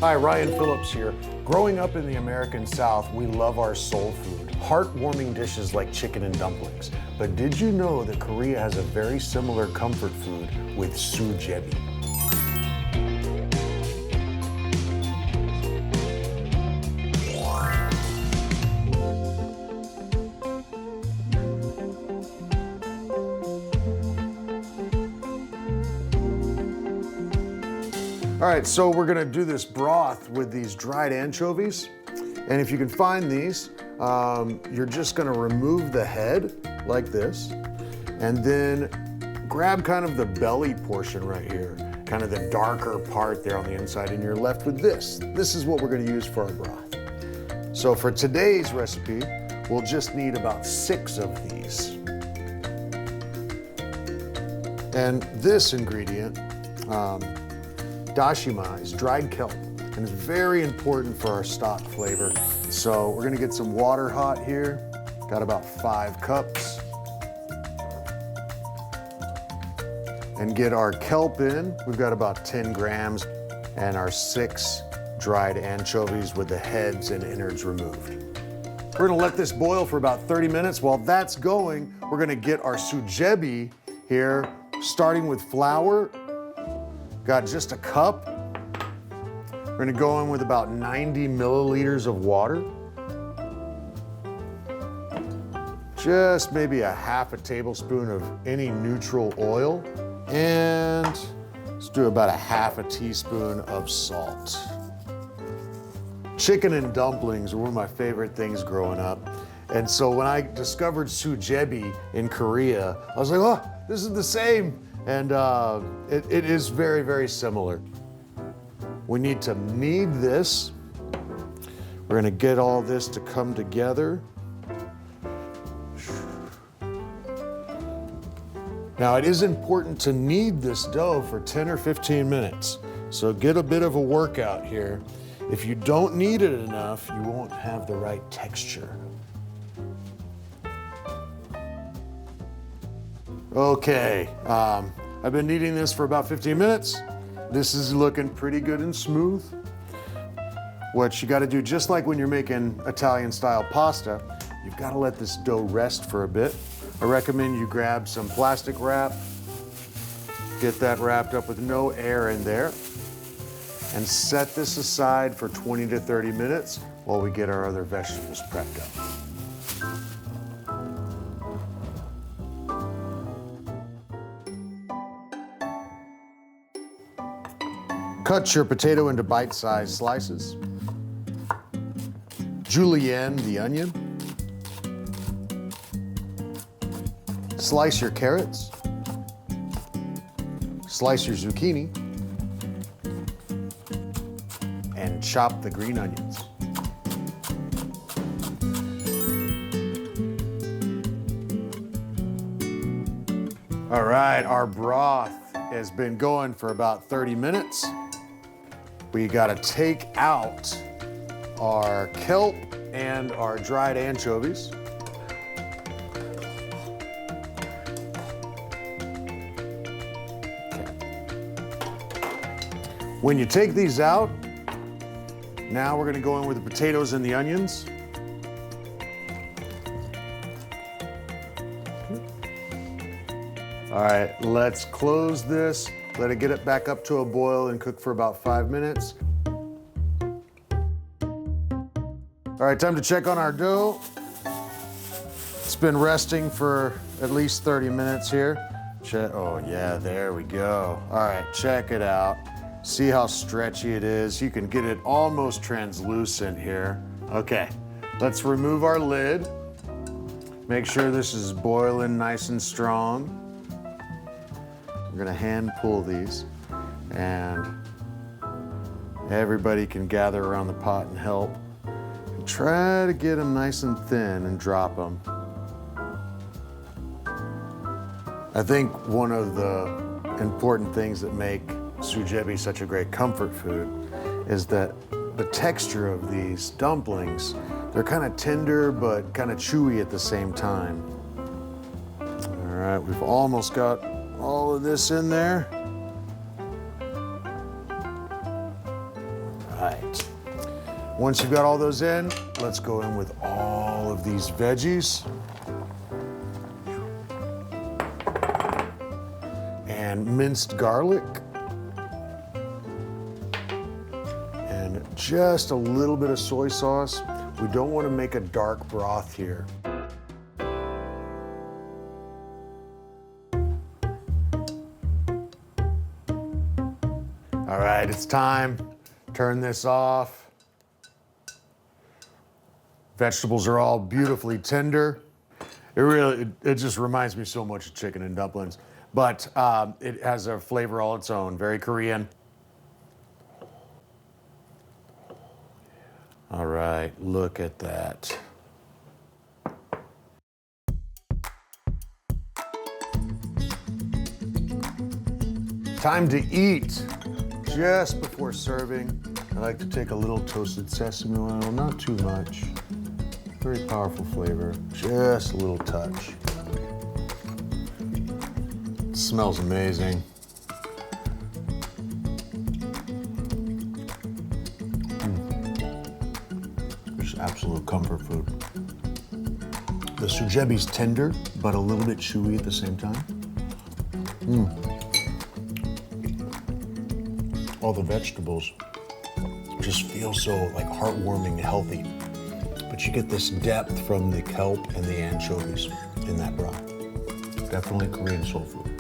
Hi, Ryan Phillips here. Growing up in the American South, we love our soul food, heartwarming dishes like chicken and dumplings. But did you know that Korea has a very similar comfort food with Sujebi? All right, so we're gonna do this broth with these dried anchovies. And if you can find these, you're just gonna remove the head like this, and then grab kind of the belly portion right here, kind of the darker part there on the inside, and you're left with this. This is what we're gonna use for our broth. So for today's recipe, we'll just need about 6 of these. And this ingredient, dashima, is dried kelp, and it's very important for our stock flavor. So we're gonna get some water hot here. Got about 5 cups. And get our kelp in. We've got about 10 grams, and our 6 dried anchovies with the heads and innards removed. We're gonna let this boil for about 30 minutes. While that's going, we're gonna get our sujebi here, starting with flour. Got just a cup. We're gonna go in with about 90 milliliters of water. Just maybe a half a tablespoon of any neutral oil. And let's do about a half a teaspoon of salt. Chicken and dumplings were one of my favorite things growing up. And so when I discovered Sujebi in Korea, I was like, oh, this is the same. And it is very, very similar. We need to knead this. We're gonna get all this to come together. Now it is important to knead this dough for 10 or 15 minutes. So get a bit of a workout here. If you don't knead it enough, you won't have the right texture. Okay, I've been kneading this for about 15 minutes. This is looking pretty good and smooth. What you gotta do, just like when you're making Italian style pasta, you've gotta let this dough rest for a bit. I recommend you grab some plastic wrap, get that wrapped up with no air in there, and set this aside for 20 to 30 minutes while we get our other vegetables prepped up. Cut your potato into bite-sized slices. Julienne the onion. Slice your carrots. Slice your zucchini. And chop the green onions. All right, our broth has been going for about 30 minutes. We gotta take out our kelp and our dried anchovies. Okay. When you take these out, now we're gonna go in with the potatoes and the onions. All right, let's close this. Let it get it back up to a boil and cook for about 5 minutes. All right, time to check on our dough. It's been resting for at least 30 minutes here. Oh yeah, there we go. All right, check it out. See how stretchy it is? You can get it almost translucent here. Okay, let's remove our lid. Make sure this is boiling nice and strong. We're gonna hand pull these, and everybody can gather around the pot and help. And try to get them nice and thin and drop them. I think one of the important things that make sujebi such a great comfort food is that the texture of these dumplings, they're kind of tender but kind of chewy at the same time. All right, we've almost got all of this in there. All right. Once you've got all those in, let's go in with all of these veggies. And minced garlic. And just a little bit of soy sauce. We don't want to make a dark broth here. All right, it's time. Turn this off. Vegetables are all beautifully tender. It just reminds me so much of chicken and dumplings, but it has a flavor all its own, very Korean. All right, look at that. Time to eat. Just before serving, I like to take a little toasted sesame oil, not too much. Very powerful flavor, just a little touch. It smells amazing. Just absolute comfort food. The sujebi's tender, but a little bit chewy at the same time. All the vegetables just feel so like heartwarming and healthy. But you get this depth from the kelp and the anchovies in that broth. Definitely Korean soul food.